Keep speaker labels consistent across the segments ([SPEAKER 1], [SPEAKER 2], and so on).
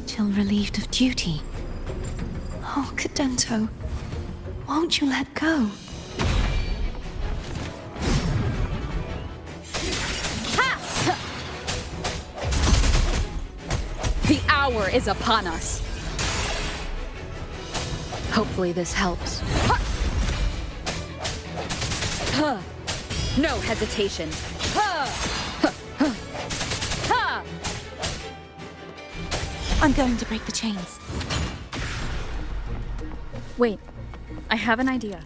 [SPEAKER 1] till relieved of duty. Oh, Cadento, won't you let go?
[SPEAKER 2] The hour is upon us. Hopefully this helps. No hesitation.
[SPEAKER 1] I'm going to break the chains.
[SPEAKER 2] Wait, I have an idea.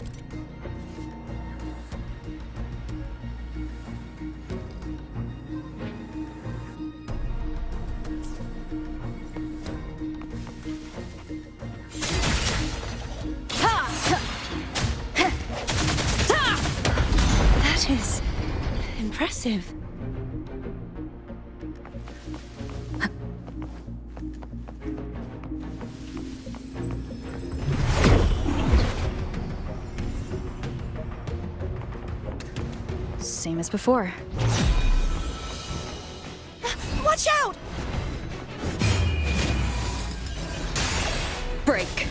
[SPEAKER 1] That is impressive.
[SPEAKER 2] Same as before.
[SPEAKER 1] Watch out!
[SPEAKER 2] Break.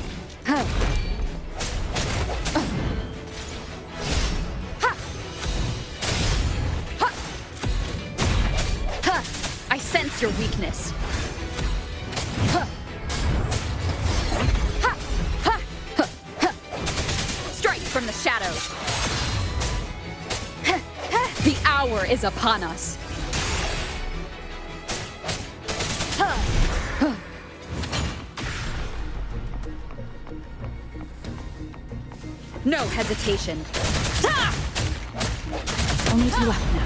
[SPEAKER 2] I sense your weakness. Strike from the shadows. The hour is upon us. No hesitation. Only two left now.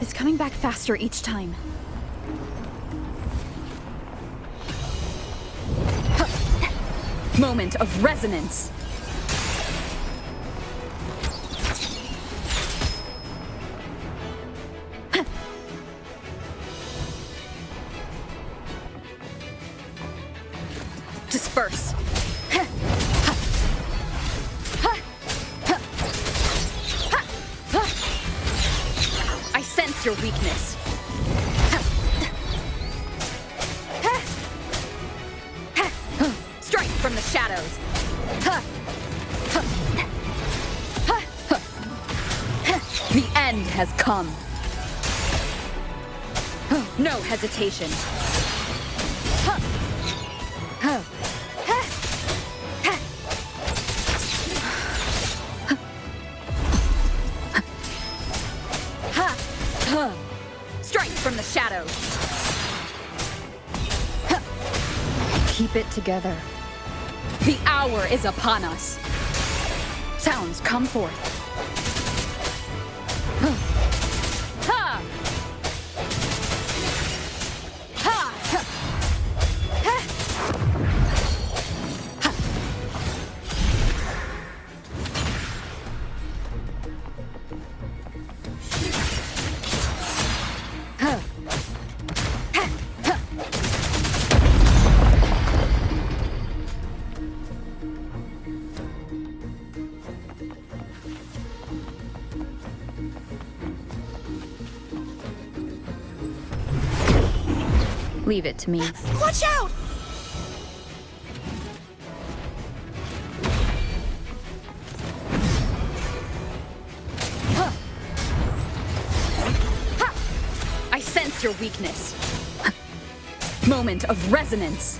[SPEAKER 2] It's coming back faster each time. Moment of resonance. Disperse. I sense your weakness. Strike from the shadows. The end has come. No hesitation. Strike from the shadows. Keep it together. The hour is upon us. Sounds come forth. Leave it to me.
[SPEAKER 1] Watch out!
[SPEAKER 2] I sense your weakness. Moment of resonance.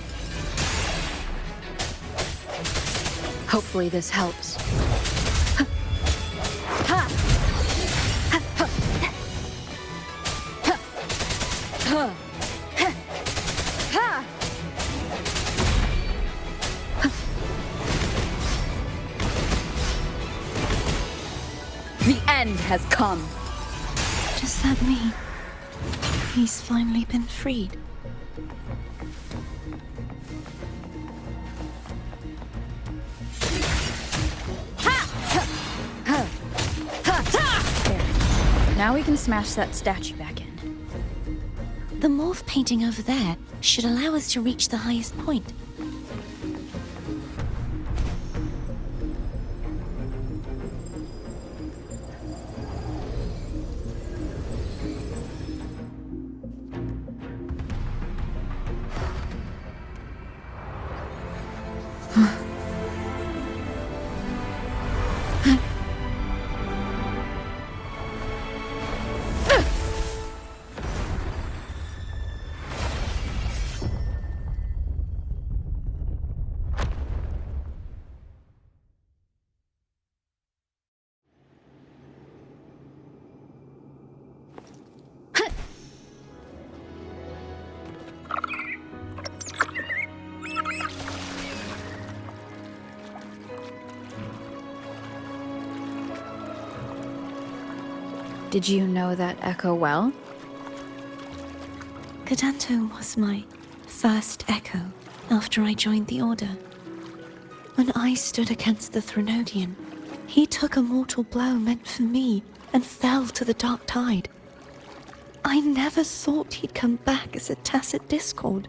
[SPEAKER 2] Hopefully this helps. The end has come.
[SPEAKER 1] Does that mean he's finally been freed?
[SPEAKER 2] There. Now we can smash that statue back in.
[SPEAKER 1] The morph painting over there should allow us to reach the highest point.
[SPEAKER 2] Did you know that echo well?
[SPEAKER 1] Cadanto was my first echo after I joined the Order. When I stood against the Threnodian, he took a mortal blow meant for me and fell to the dark tide. I never thought he'd come back as a tacit discord.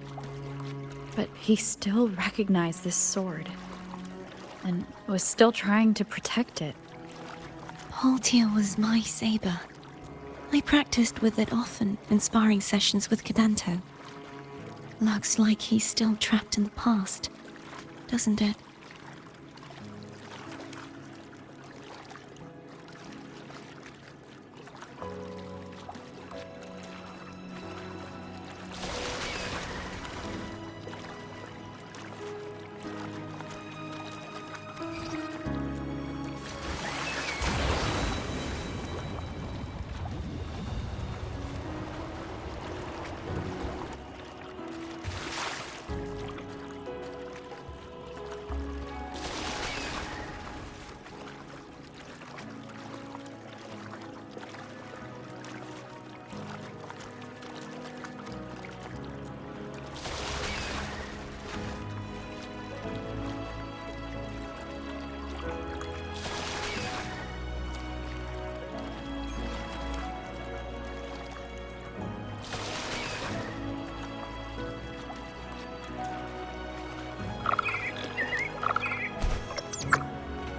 [SPEAKER 2] But he still recognized this sword, and was still trying to protect it.
[SPEAKER 1] Haltia was my saber. I practiced with it often in sparring sessions with Cadanto. Looks like he's still trapped in the past, doesn't it?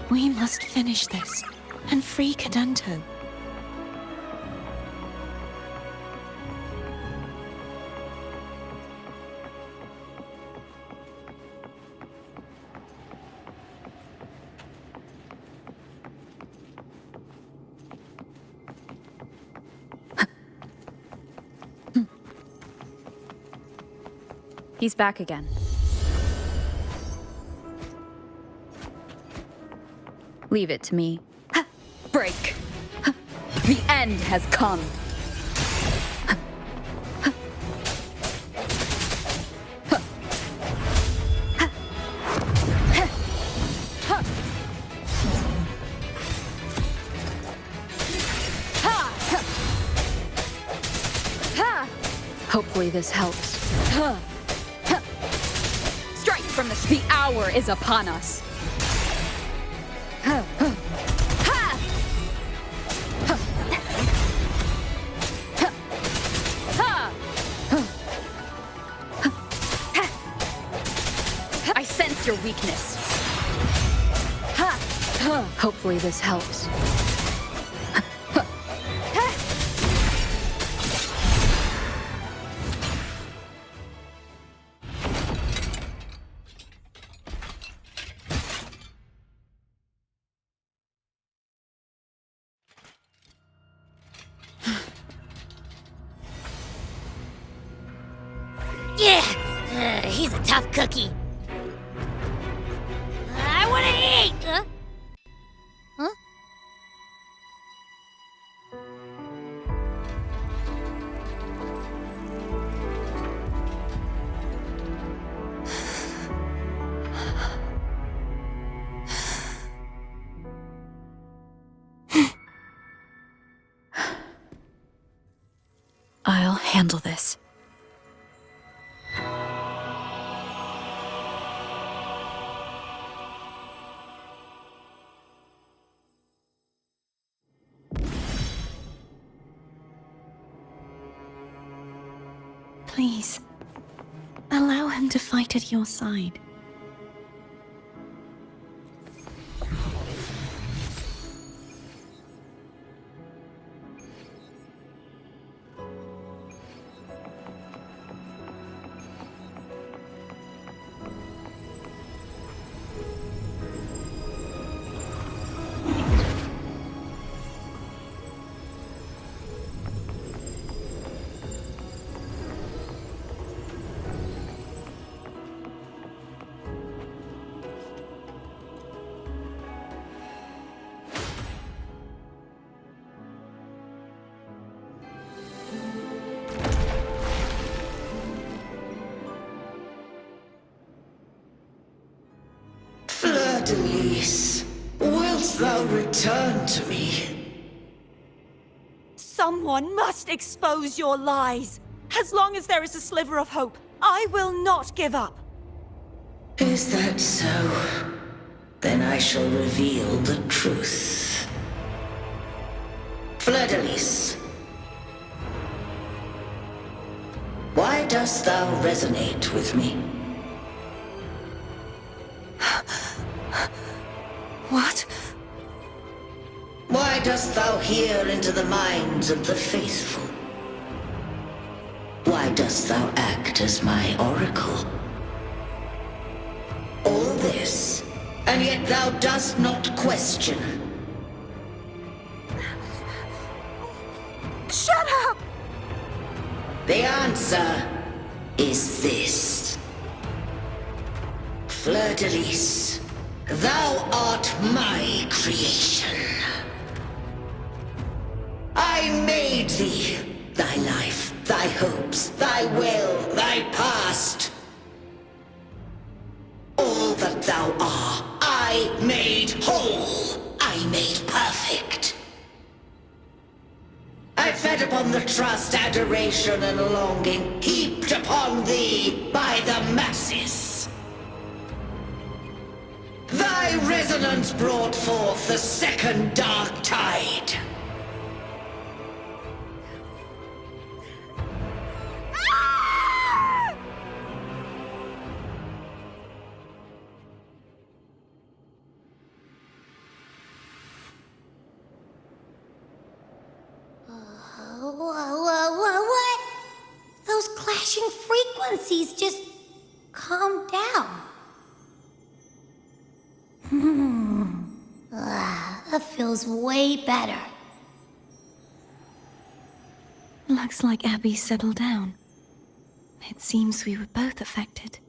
[SPEAKER 1] We must finish this and free Cadanto.
[SPEAKER 2] He's back again. Leave it to me. Break! The end has come! Hopefully this helps. Strike from the hour is upon us. I sense your weakness. Hopefully this helps.
[SPEAKER 3] Yeah, he's a tough cookie. I want to eat. Huh?
[SPEAKER 2] I'll handle this.
[SPEAKER 1] Please, allow him to fight at your side.
[SPEAKER 4] Denise, wilt thou return to me?
[SPEAKER 5] Someone must expose your lies. As long as there is a sliver of hope, I will not give up.
[SPEAKER 4] Is that so? Then I shall reveal the truth. Fleur-de-Lis, why dost thou resonate with me?
[SPEAKER 1] What?
[SPEAKER 4] Why dost thou hear into the minds of the faithful? Why dost thou act as my oracle? All this, and yet thou dost not question.
[SPEAKER 5] Shut up!
[SPEAKER 4] The answer is this. Fleur-de-Lis, thou art my creation. I made thee, thy life, thy hopes, thy will, thy past. All that thou art, I made whole, I made perfect. I fed upon the trust, adoration, and longing heaped upon thee by the masses. Thy resonance brought forth the second dark tide.
[SPEAKER 3] What? Those clashing frequencies just calm down. That feels way better.
[SPEAKER 1] Looks like Abby settled down. It seems we were both affected.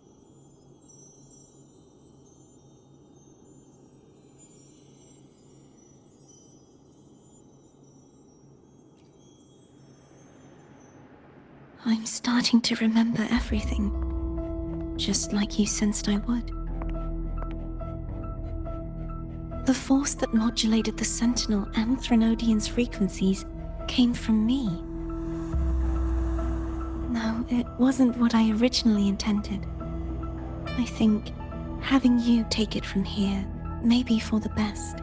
[SPEAKER 1] I'm starting to remember everything, just like you sensed I would. The force that modulated the Sentinel and Threnodian's frequencies came from me. No, it wasn't what I originally intended. I think having you take it from here may be for the best.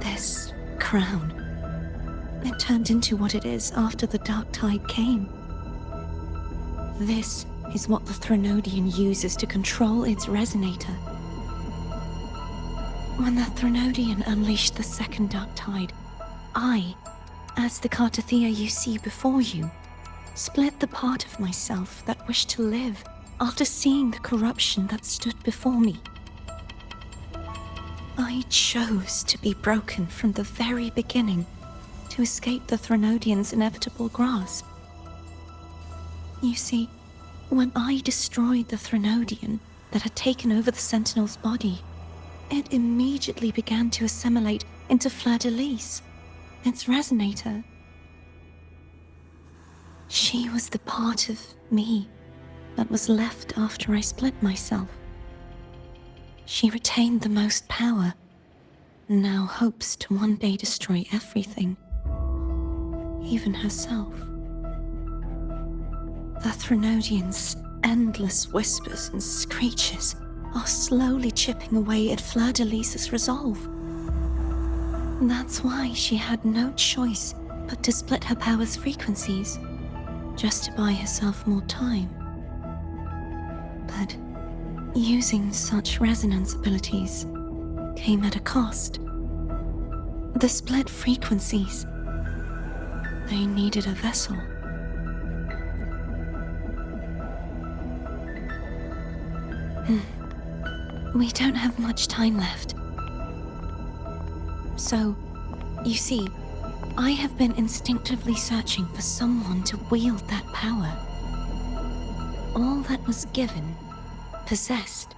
[SPEAKER 1] This crown, it turned into what it is after the Dark Tide came. This is what the Threnodian uses to control its resonator. When the Threnodian unleashed the second Dark Tide, I, as the Cartothea you see before you, split the part of myself that wished to live after seeing the corruption that stood before me. I chose to be broken from the very beginning to escape the Threnodian's inevitable grasp. You see, when I destroyed the Threnodian that had taken over the Sentinel's body, it immediately began to assimilate into Fleur-de-Lis, its resonator. She was the part of me that was left after I split myself. She retained the most power, and now hopes to one day destroy everything, even herself. The Threnodians endless whispers and screeches are slowly chipping away at Fleur-de-Lis's resolve. That's why she had no choice but to split her power's frequencies, just to buy herself more time. But using such resonance abilities came at a cost. The split frequencies. They needed a vessel. We don't have much time left. So, you see, I have been instinctively searching for someone to wield that power. All that was given, possessed,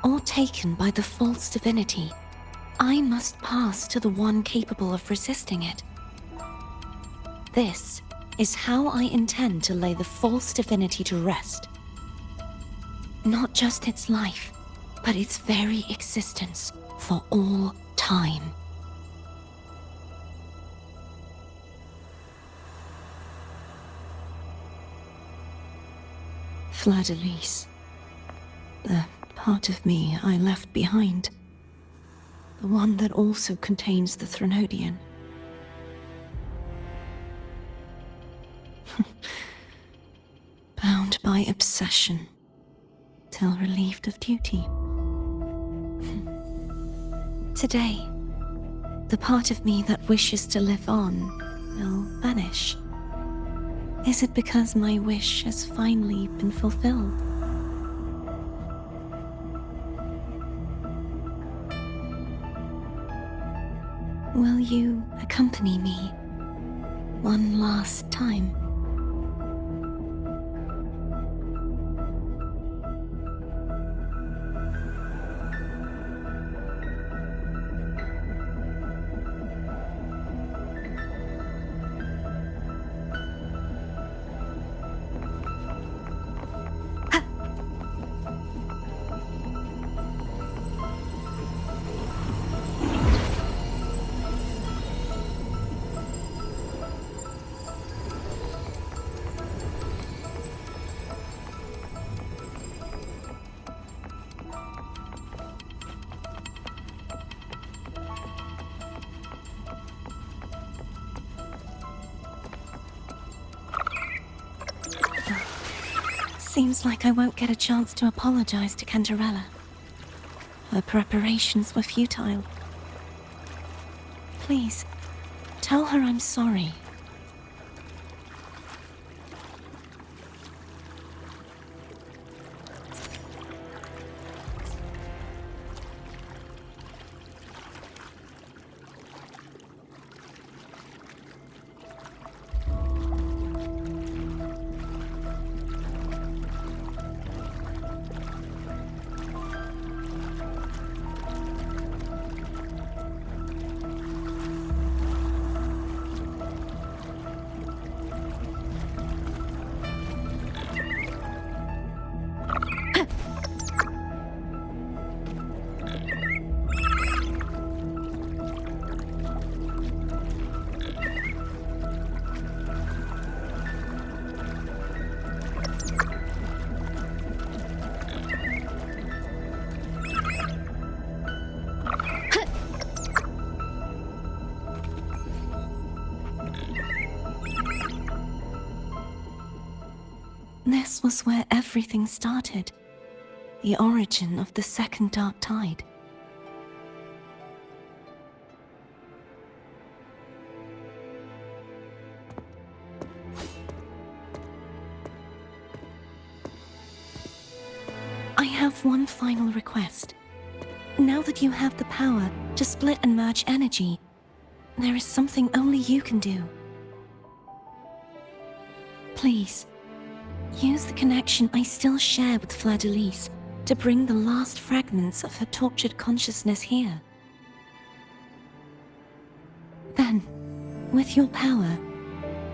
[SPEAKER 1] or taken by the false divinity, I must pass to the one capable of resisting it. This is how I intend to lay the false divinity to rest. Not just its life, but its very existence for all time. Fleur-de-Lis. The part of me I left behind. The one that also contains the Threnodian. Bound by obsession, till relieved of duty. Today, the part of me that wishes to live on will vanish. Is it because my wish has finally been fulfilled? Will you accompany me one last time? Seems like I won't get a chance to apologize to Cantarella. Her preparations were futile. Please, tell her I'm sorry. This was where everything started. The origin of the second dark tide. I have one final request. Now that you have the power to split and merge energy, there is something only you can do. Please, use the connection I still share with Fleur-de-Lis to bring the last fragments of her tortured consciousness here. Then, with your power,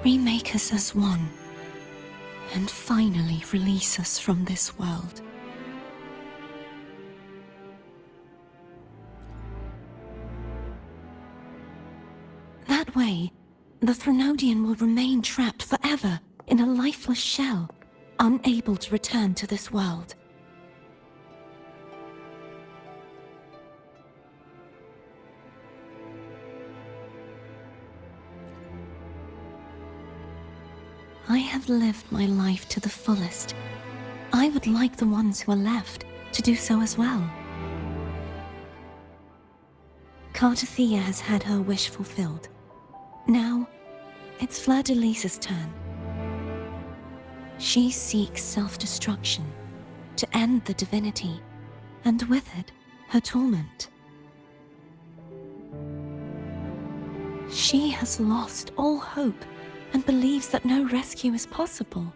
[SPEAKER 1] remake us as one, and finally release us from this world. That way, the Threnodian will remain trapped forever in a lifeless shell, unable to return to this world. I have lived my life to the fullest. I would like the ones who are left to do so as well. Cartathea has had her wish fulfilled. Now, it's Fleur-de-Lis's turn. She seeks self-destruction to end the divinity, and with it, her torment. She has lost all hope and believes that no rescue is possible.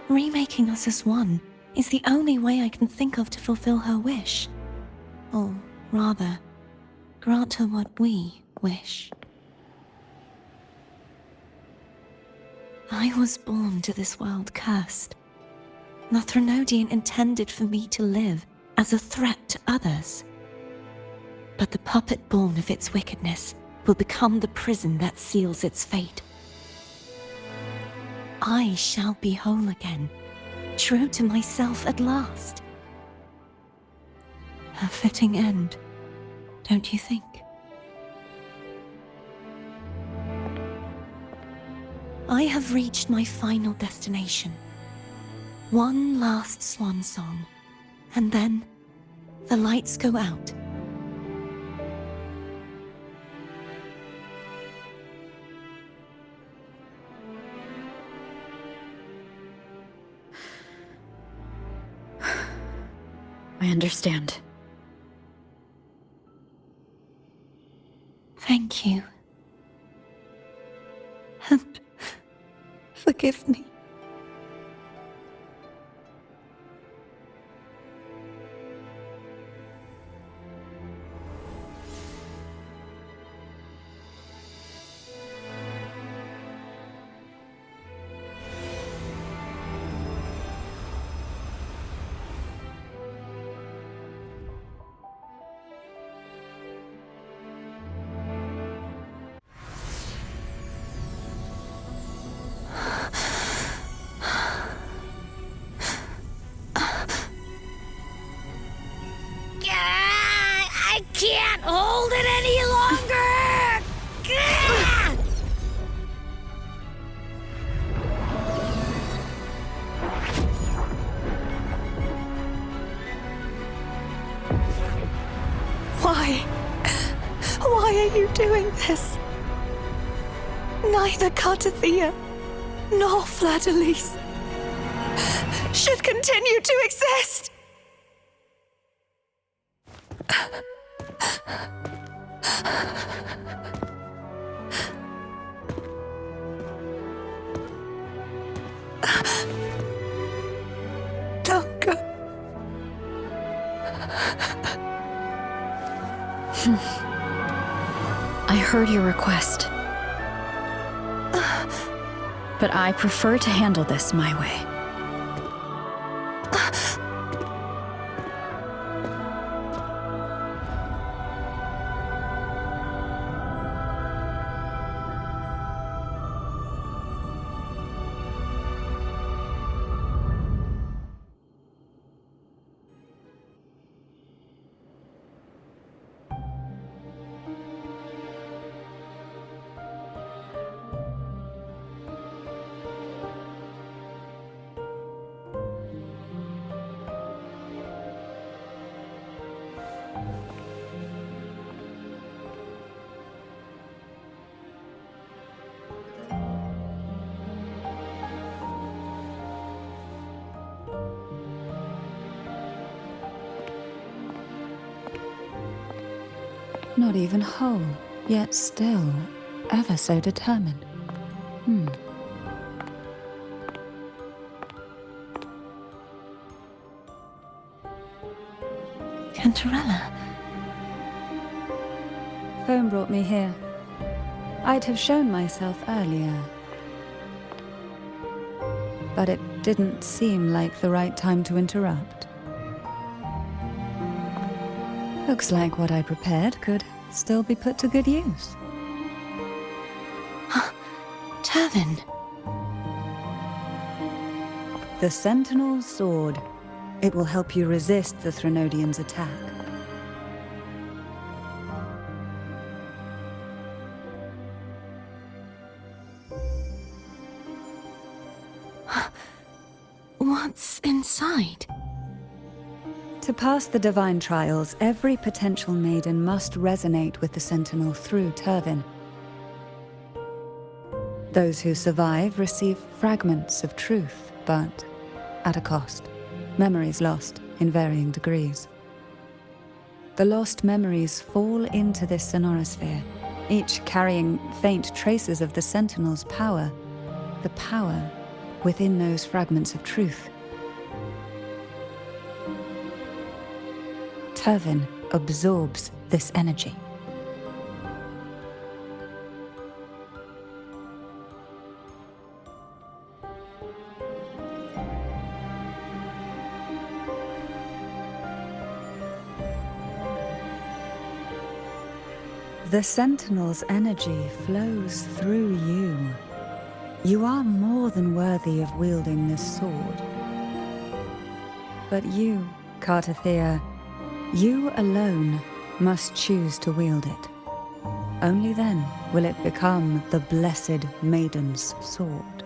[SPEAKER 1] Remaking us as one is the only way I can think of to fulfill her wish. Or rather, grant her what we wish. I was born to this world cursed. The Threnodian intended for me to live as a threat to others. But the puppet born of its wickedness will become the prison that seals its fate. I shall be whole again, true to myself at last. A fitting end, don't you think? I have reached my final destination. One last swan song, and then the lights go out.
[SPEAKER 2] I understand.
[SPEAKER 1] Thank you. And forgive me.
[SPEAKER 3] I can't hold it any longer! Gah!
[SPEAKER 1] Why? Why are you doing this? Neither Cartathea nor Fleur-de-Lis should continue to exist! Don't go.
[SPEAKER 2] I heard your request. But I prefer to handle this my way.
[SPEAKER 6] Not even whole, yet still ever so determined.
[SPEAKER 1] Cantarella.
[SPEAKER 6] Phone brought me here. I'd have shown myself earlier. But it didn't seem like the right time to interrupt. Looks like what I prepared could still be put to good use.
[SPEAKER 1] Turvin.
[SPEAKER 6] The Sentinel's sword. It will help you resist the Threnodian's attack.
[SPEAKER 1] What's inside?
[SPEAKER 6] To pass the divine trials, every potential maiden must resonate with the Sentinel through Turvin. Those who survive receive fragments of truth, but at a cost. Memories lost in varying degrees. The lost memories fall into this sonorosphere, each carrying faint traces of the Sentinel's power, the power within those fragments of truth. Turvin absorbs this energy. The Sentinel's energy flows through you. You are more than worthy of wielding this sword. But you, Cartathea, you alone must choose to wield it. Only then will it become the Blessed Maiden's sword.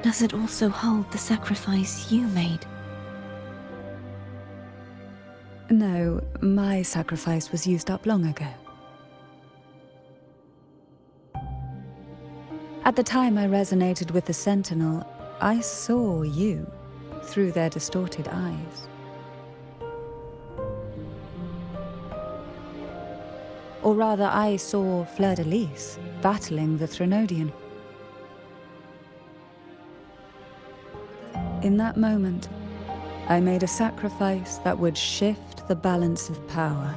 [SPEAKER 1] Does it also hold the sacrifice you made?
[SPEAKER 6] No, my sacrifice was used up long ago. At the time I resonated with the Sentinel, I saw you through their distorted eyes. Or rather, I saw Fleur-de-Lis battling the Threnodian. In that moment, I made a sacrifice that would shift the balance of power.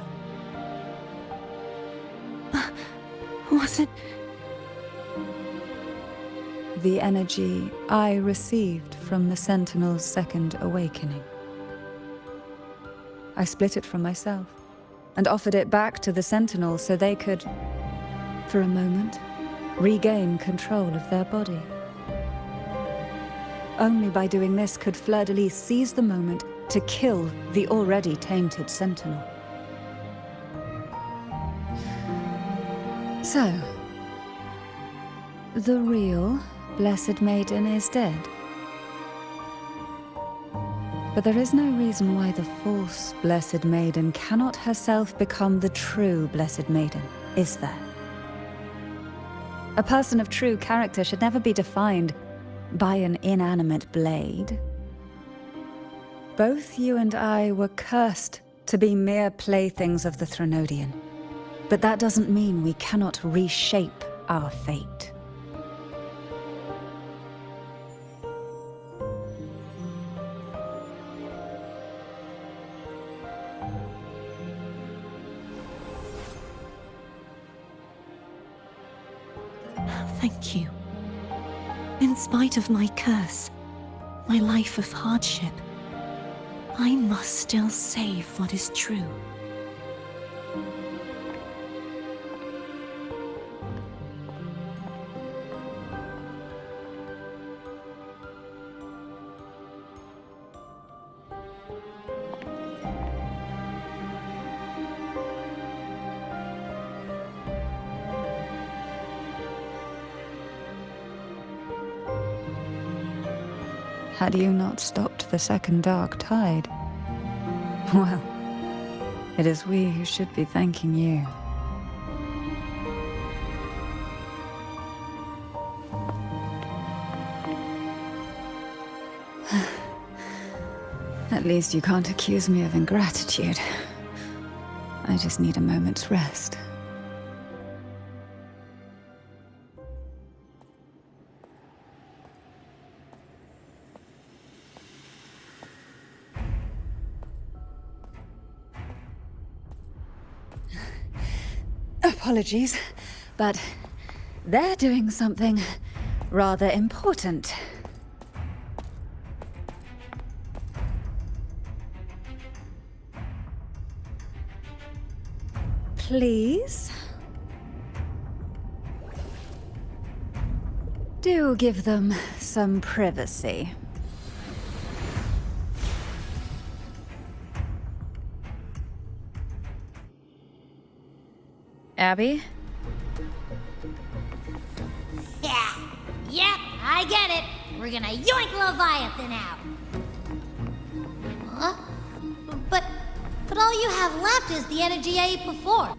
[SPEAKER 1] Was it?
[SPEAKER 6] The energy I received from the Sentinel's second awakening. I split it from myself and offered it back to the Sentinel so they could, for a moment, regain control of their body. Only by doing this could Fleur-de-Lis seize the moment to kill the already tainted Sentinel. So, the real Blessed Maiden is dead. But there is no reason why the false Blessed Maiden cannot herself become the true Blessed Maiden, is there? A person of true character should never be defined by an inanimate blade. Both you and I were cursed to be mere playthings of the Threnodian. But that doesn't mean we cannot reshape our fate.
[SPEAKER 1] Thank you. In spite of my curse, my life of hardship, I must still save what is true.
[SPEAKER 6] Had you not stopped the second dark tide? Well, it is we who should be thanking you. At least you can't accuse me of ingratitude. I just need a moment's rest. Apologies, but they're doing something rather important. Please?
[SPEAKER 2] Do give them some privacy. Abby?
[SPEAKER 3] Yeah. Yep, I get it. We're gonna yoink Leviathan out. Huh? But all you have left is the energy I ate before.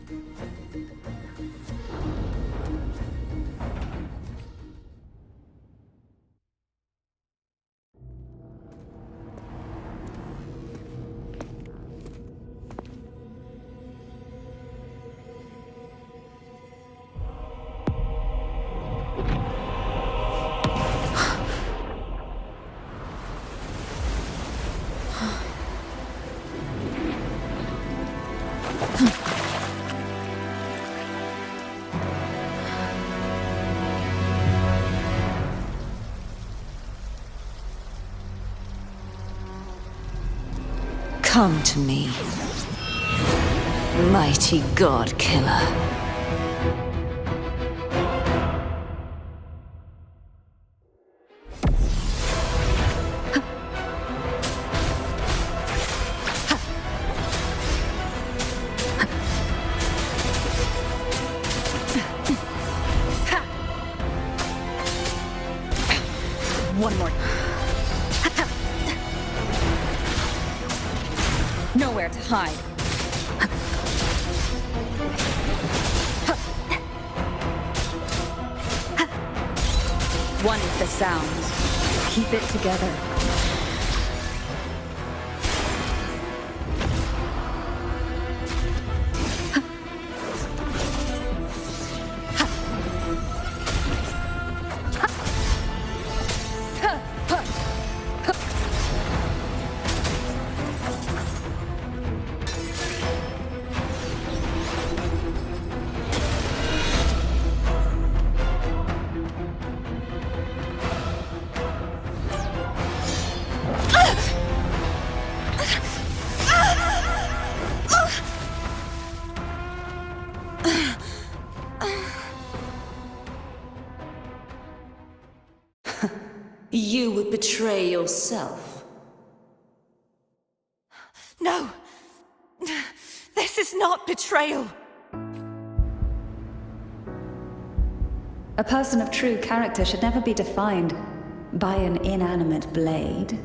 [SPEAKER 1] Come to me, mighty god killer.
[SPEAKER 2] One more. Nowhere to hide. One with the sound. Keep it together.
[SPEAKER 1] You would betray yourself.
[SPEAKER 5] No! This is not betrayal!
[SPEAKER 6] A person of true character should never be defined by an inanimate blade.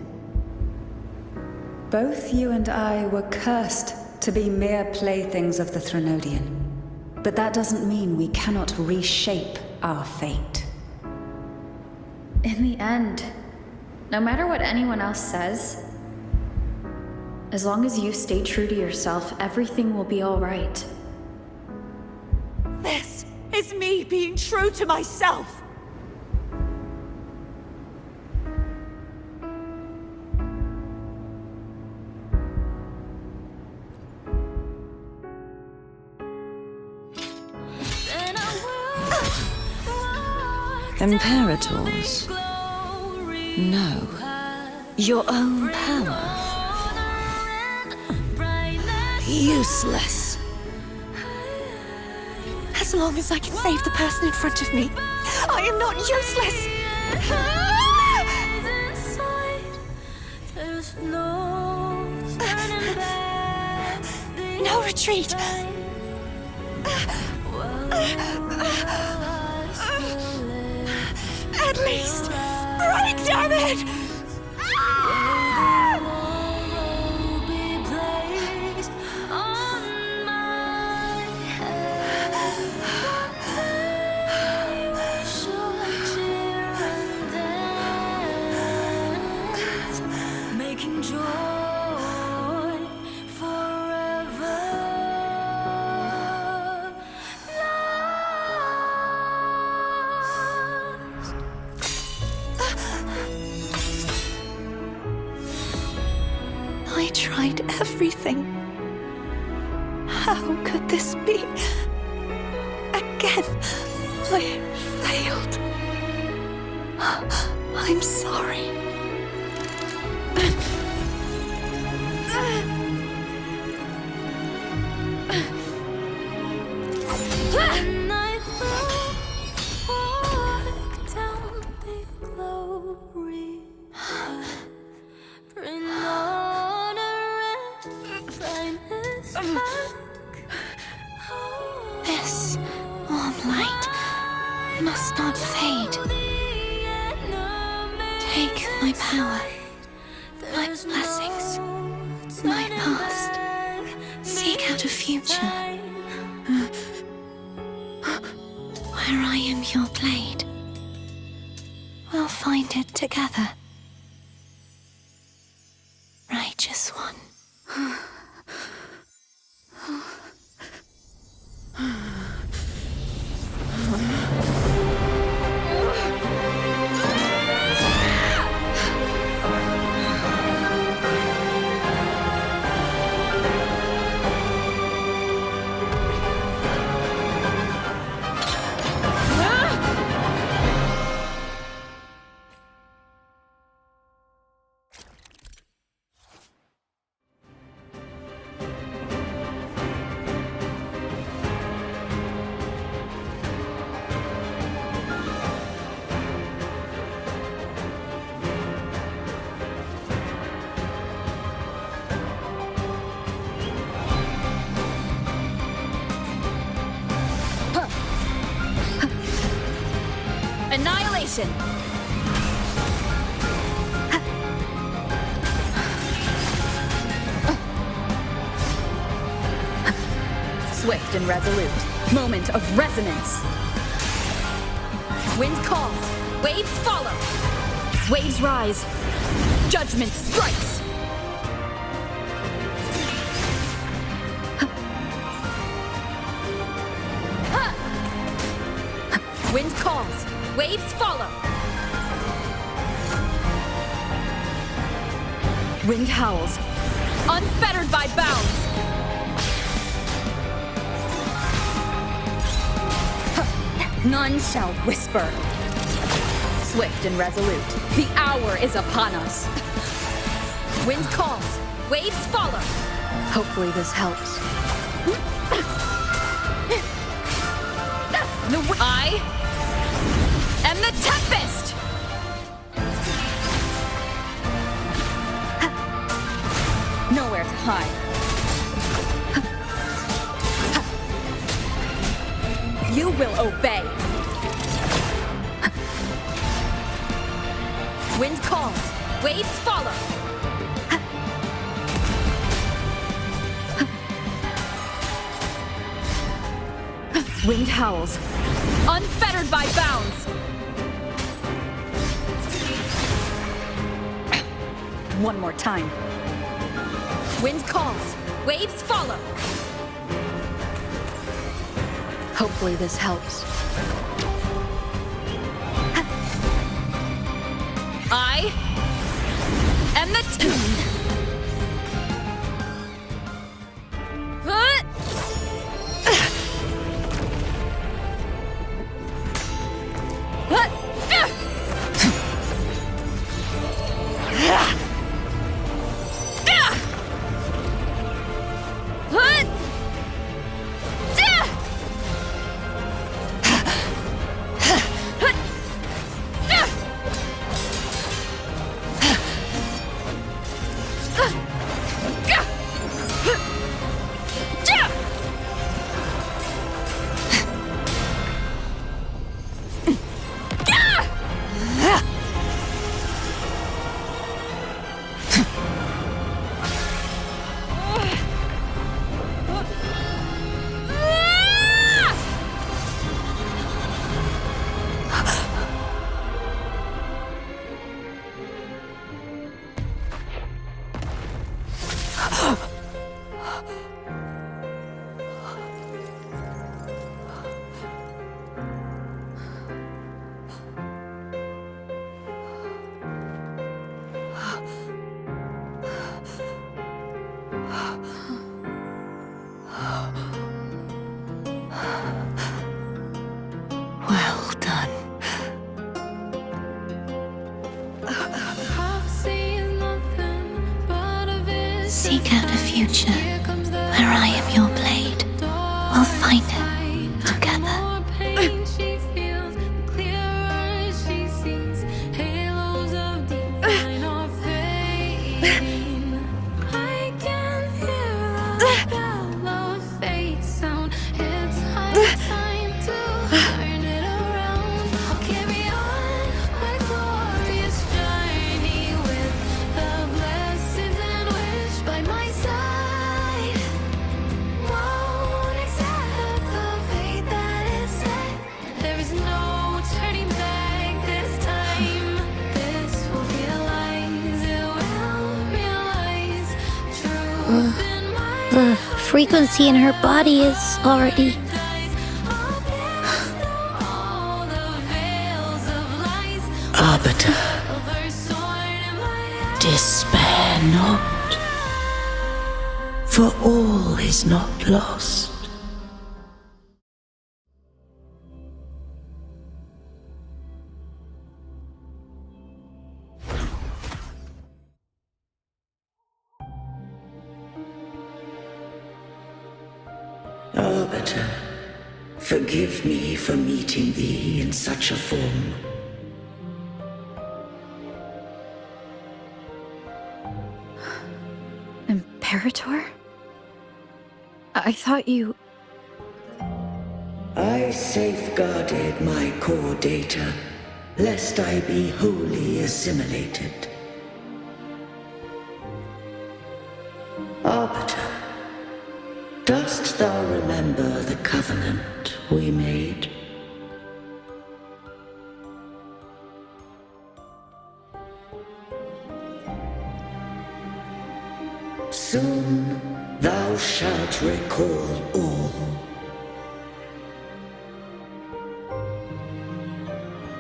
[SPEAKER 6] Both you and I were cursed to be mere playthings of the Threnodian. But that doesn't mean we cannot reshape our fate.
[SPEAKER 7] In the end, no matter what anyone else says, as long as you stay true to yourself, everything will be all right.
[SPEAKER 5] This is me being true to myself!
[SPEAKER 1] Imperators. No. Your own power. Useless.
[SPEAKER 5] As long as I can save the person in front of me, I am not useless! No retreat! At least, break, damn it!
[SPEAKER 8] Making joy forever.
[SPEAKER 5] I tried everything. How could this be? Again, I failed. I'm sorry.
[SPEAKER 8] And I walk down
[SPEAKER 1] This warm light must not fade. Take my power, my blessings, my past. Seek out a future where I am your blade. We'll find it together. Righteous one.
[SPEAKER 2] Annihilation! Swift and resolute. Moment of resonance. Wind calls. Waves follow. Waves rise. Judgment strikes. Wind calls. Waves follow. Wind howls. Unfettered by bounds. None shall whisper. Swift and resolute. The hour is upon us. Wind calls. Waves follow. Hopefully this helps. I am the Tempest! Nowhere to hide. You will obey. Wind calls. Waves follow. Wind howls. Unfettered by bounds. One more time. Wind calls. Waves follow. Hopefully this helps. I am the
[SPEAKER 1] Well done. Seek out a future where I am your blade. We'll find it together.
[SPEAKER 8] I can hear a bell.
[SPEAKER 3] The frequency in her body is already...
[SPEAKER 4] Arbiter, despair not, for all is not lost. Arbiter, forgive me for meeting thee in such a form.
[SPEAKER 7] Imperator? I thought you...
[SPEAKER 4] I safeguarded my core data, lest I be wholly assimilated. Arbiter, dost thou remember the covenant we made? Soon thou shalt recall all.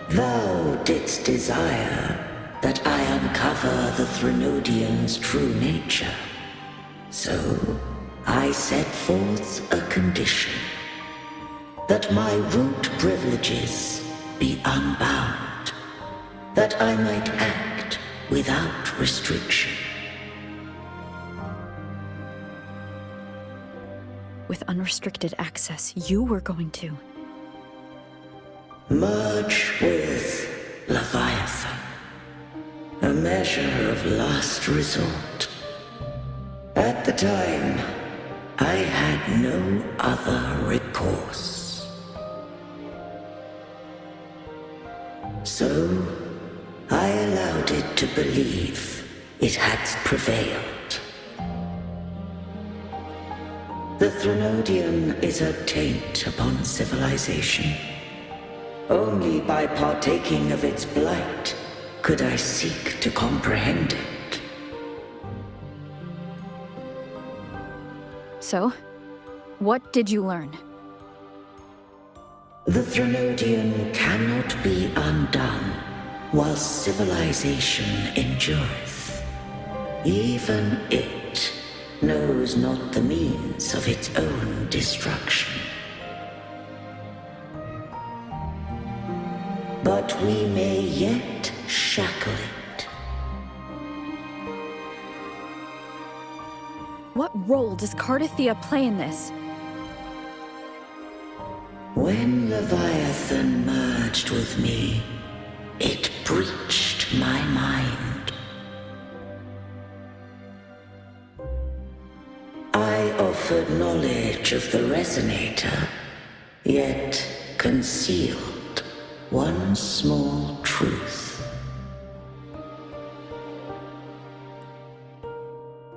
[SPEAKER 4] Thou didst desire that I uncover the Threnodian's true nature. So I set forth a condition, that my root privileges be unbound, that I might act without restriction.
[SPEAKER 7] With unrestricted access, you were going to...
[SPEAKER 4] Merge with Leviathan, a measure of last resort. At the time, I had no other recourse. So, I allowed it to believe it had prevailed. The Threnodian is a taint upon civilization. Only by partaking of its blight could I seek to comprehend it.
[SPEAKER 7] So, what did you learn?
[SPEAKER 4] The Threnodian cannot be undone while civilization endureth. Even it knows not the means of its own destruction. But we may yet shackle it.
[SPEAKER 7] What role does Cardathia play in this?
[SPEAKER 4] When Leviathan merged with me, it breached my mind. I offered knowledge of the Resonator, yet concealed one small truth.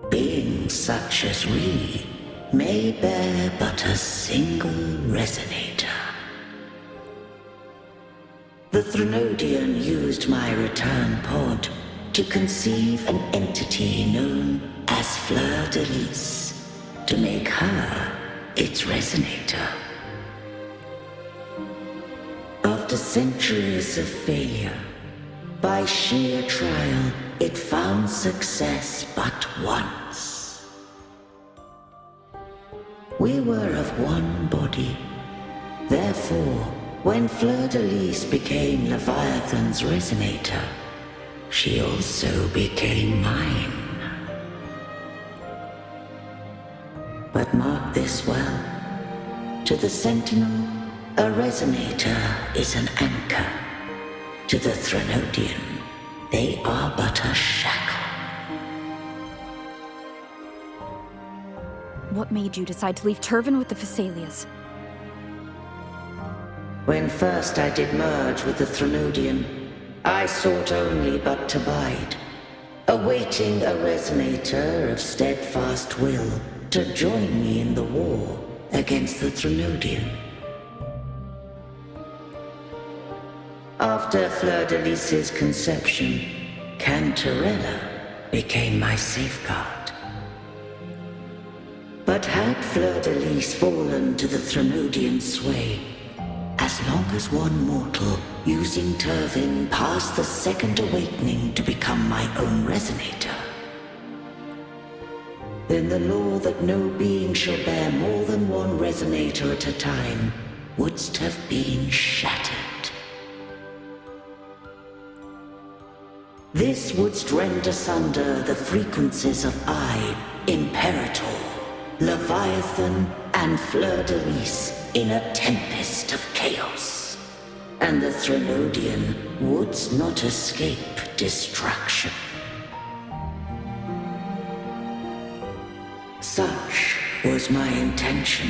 [SPEAKER 4] Beings such as we may bear but a single Resonator. The Threnodian used my return pod to conceive an entity known as Fleur de Lis, to make her its Resonator. After centuries of failure, by sheer trial, it found success but once. We were of one body. Therefore, when Fleur de Lis became Leviathan's Resonator, she also became mine. But mark this well. To the Sentinel, a Resonator is an anchor. To the Threnodian, they are but a shackle.
[SPEAKER 7] What made you decide to leave Turvan with the Phassalias?
[SPEAKER 4] When first I did merge with the Threnodian, I sought only but to bide, awaiting a Resonator of steadfast will to join me in the war against the Threnodian. After Fleur de Lis's conception, Cantarella became my safeguard. But had Fleur-de-Lis fallen to the Threnodian sway, as long as one mortal using Turvin passed the second awakening to become my own resonator, then the law that no being shall bear more than one resonator at a time wouldst have been shattered. This wouldst rend asunder the frequencies of I, Imperator, Leviathan, and Fleur-de-Lis in a tempest of chaos, and the Threnodian wouldst not escape destruction. Such was my intention,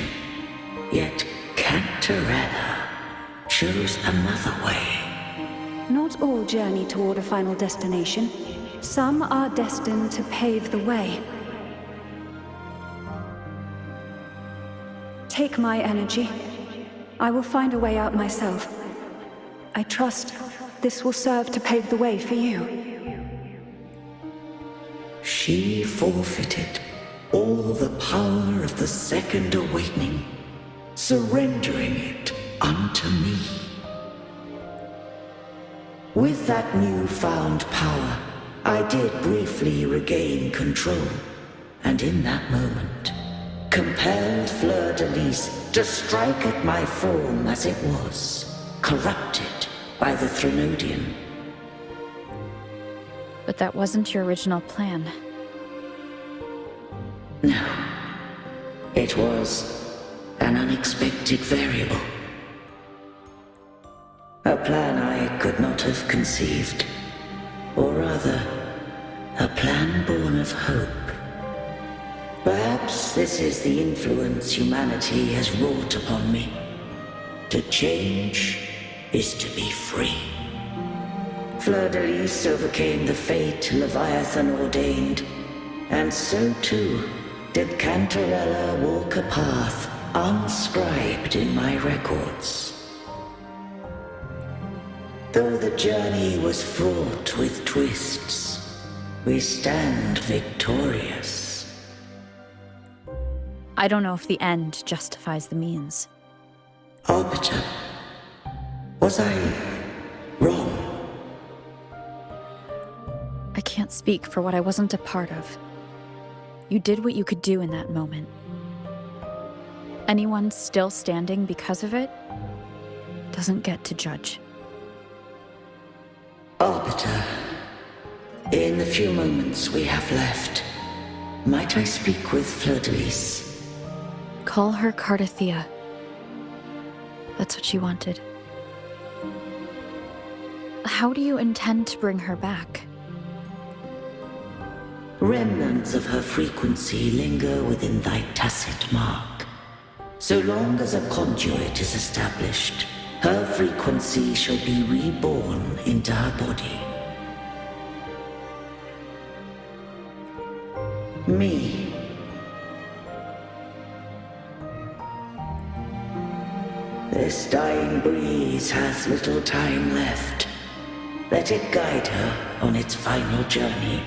[SPEAKER 4] yet Cantarella chose another way.
[SPEAKER 9] Not all journey toward a final destination. Some are destined to pave the way. Take my energy. I will find a way out myself. I trust this will serve to pave the way for you.
[SPEAKER 4] She forfeited all the power of the second awakening, surrendering it unto me. With that newfound power, I did briefly regain control, and in that moment, compelled Fleur-de-Lis to strike at my form as it was, corrupted by the Threnodian.
[SPEAKER 2] But that wasn't your original plan.
[SPEAKER 4] No. It was an unexpected variable. A plan I could not have conceived, or rather, a plan born of hope. Perhaps this is the influence humanity has wrought upon me. To change is to be free. Fleur-de-Lis overcame the fate Leviathan ordained, and so too did Cantarella walk a path unscribed in my records. Though the journey was fraught with twists, we stand victorious.
[SPEAKER 2] I don't know if the end justifies the means.
[SPEAKER 4] Arbiter, was I wrong?
[SPEAKER 2] I can't speak for what I wasn't a part of. You did what you could do in that moment. Anyone still standing because of it doesn't get to judge.
[SPEAKER 4] Arbiter, in the few moments we have left, might I speak with Fleur-de-Lis?
[SPEAKER 2] Call her Cardathea. That's what she wanted. How do you intend to bring her back?
[SPEAKER 4] Remnants of her frequency linger within thy tacit mark. So long as a conduit is established, her frequency shall be reborn into her body. Me. This dying breeze hath little time left. Let it guide her on its final journey.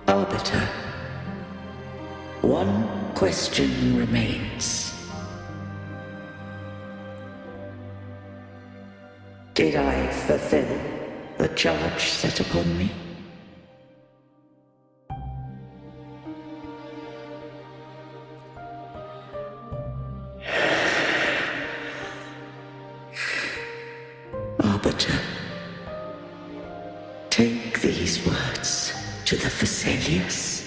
[SPEAKER 4] Arbiter, one question remains. Did I fulfill the charge set upon me? Arbiter, take these words to the Vesalius.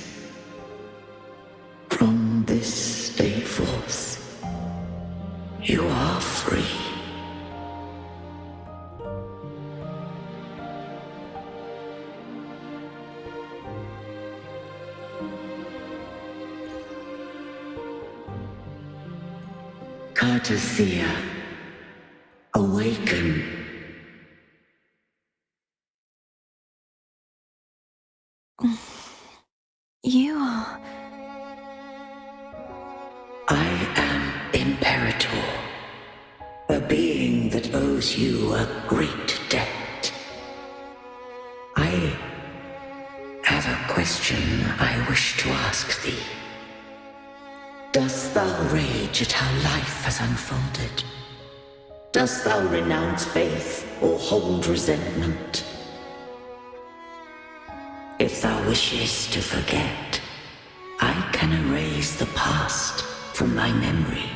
[SPEAKER 4] From this day forth, you are free. Cardathea, awaken.
[SPEAKER 1] You are...
[SPEAKER 4] I am Imperator, a being that owes you a great debt. I have a question I wish to ask thee. Dost thou rage at how life has unfolded? Dost thou renounce faith or hold resentment? If thou wishest to forget, I can erase the past from thy memory.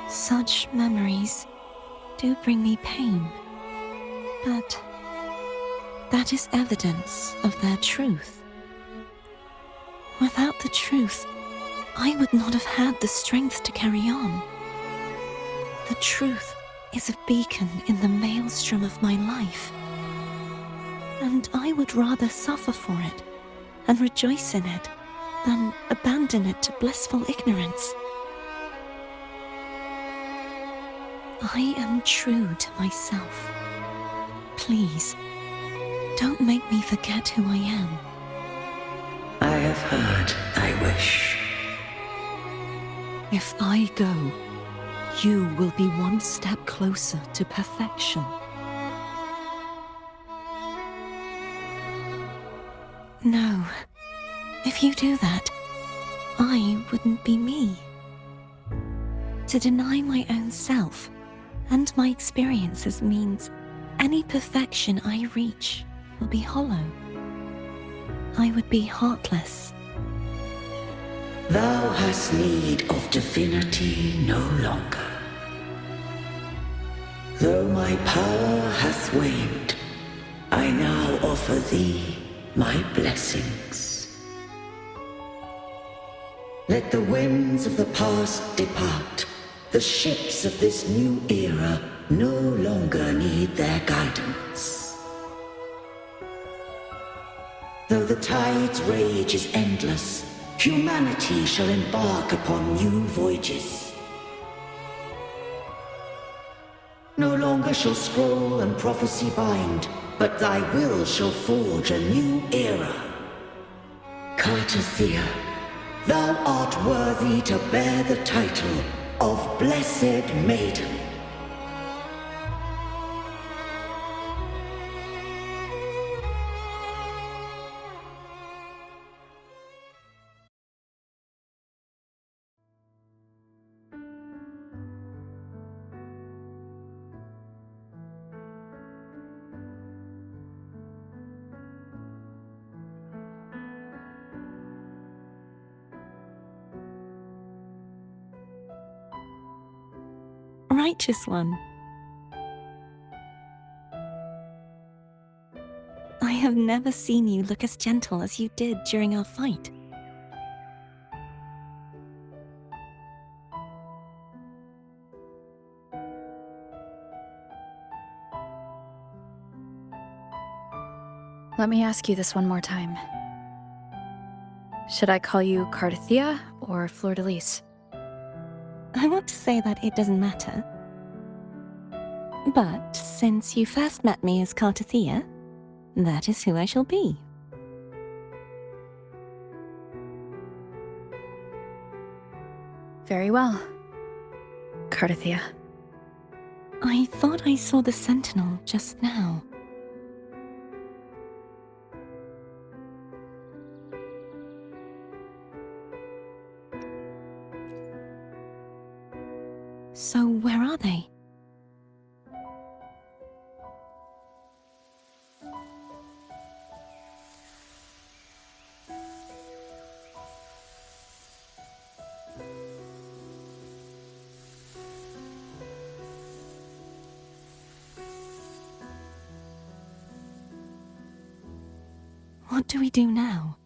[SPEAKER 1] Such memories do bring me pain, but that is evidence of their truth. Without the truth, I would not have had the strength to carry on. The truth is a beacon in the maelstrom of my life, and I would rather suffer for it and rejoice in it than abandon it to blissful ignorance. I am true to myself. Please, don't make me forget who I am.
[SPEAKER 4] I have heard thy wish.
[SPEAKER 1] If I go, you will be one step closer to perfection. No, if you do that, I wouldn't be me. To deny my own self and my experiences means any perfection I reach will be hollow. I would be heartless.
[SPEAKER 4] Thou hast need of divinity no longer. Though my power hath waned, I now offer thee my blessings. Let the winds of the past depart. The ships of this new era no longer need their guidance. Though the tide's rage is endless, humanity shall embark upon new voyages. No longer shall scroll and prophecy bind, but thy will shall forge a new era. Cartethia, thou art worthy to bear the title of Blessed Maiden.
[SPEAKER 1] Righteous one. I have never seen you look as gentle as you did during our fight.
[SPEAKER 7] Let me ask you this one more time. Should I call you Cartethia or Fleur-de-Lis?
[SPEAKER 1] I want to say that it doesn't matter. But since you first met me as Cartethia, that is who I shall be.
[SPEAKER 7] Very well. Cartethia.
[SPEAKER 1] I thought I saw the sentinel just now. So where are they? What do we do now?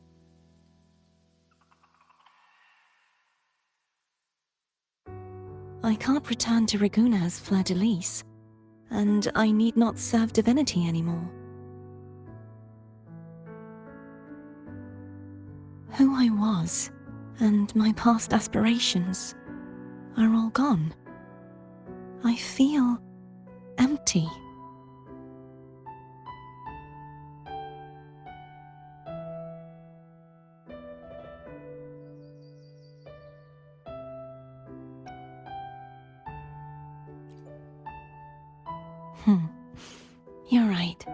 [SPEAKER 1] I can't return to Reguna as Fleur-de-Lis, and I need not serve divinity anymore. Who I was, and my past aspirations, are all gone. I feel empty. You're right.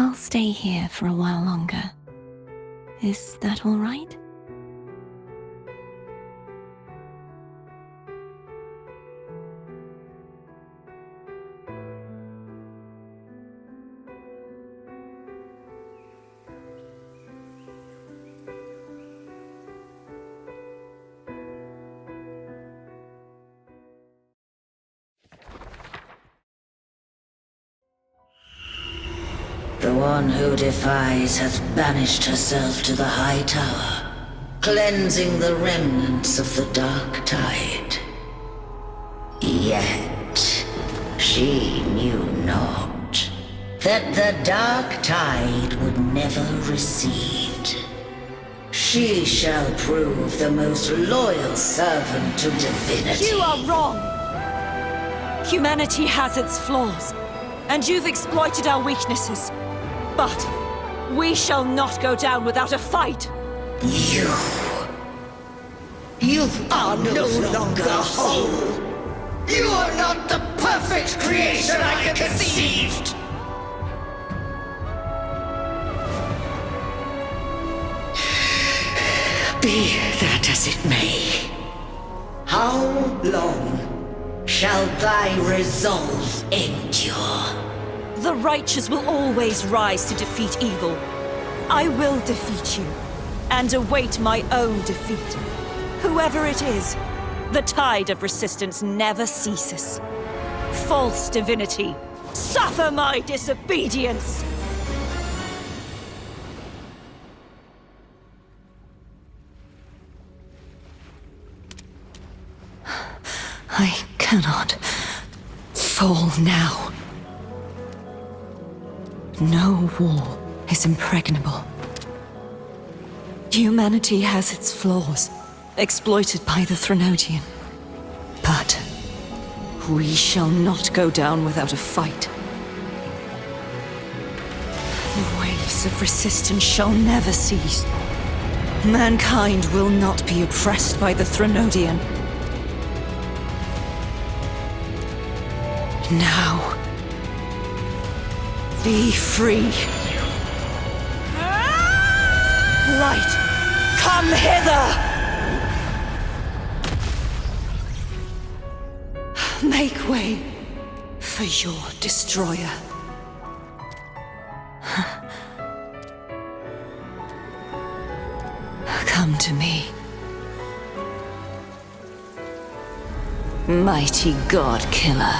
[SPEAKER 1] I'll stay here for a while longer. Is that all right?
[SPEAKER 4] The one who defies hath banished herself to the high tower, cleansing the remnants of the dark tide. Yet, she knew not that the dark tide would never recede. She shall prove the most loyal servant to divinity.
[SPEAKER 5] You are wrong! Humanity has its flaws, and you've exploited our weaknesses. But we shall not go down without a fight!
[SPEAKER 4] You are no longer whole! You are not the perfect creation I conceived! Be that as it may, how long shall thy resolve endure?
[SPEAKER 5] The righteous will always rise to defeat evil. I will defeat you, and await my own defeat. Whoever it is, the tide of resistance never ceases. False divinity, suffer my disobedience!
[SPEAKER 1] I cannot fall now. No wall is impregnable. Humanity has its flaws, exploited by the Threnodian. But we shall not go down without a fight. The waves of resistance shall never cease. Mankind will not be oppressed by the Threnodian. Now, be free.
[SPEAKER 5] Light, come hither!
[SPEAKER 1] Make way for your destroyer. Come to me. Mighty God Killer.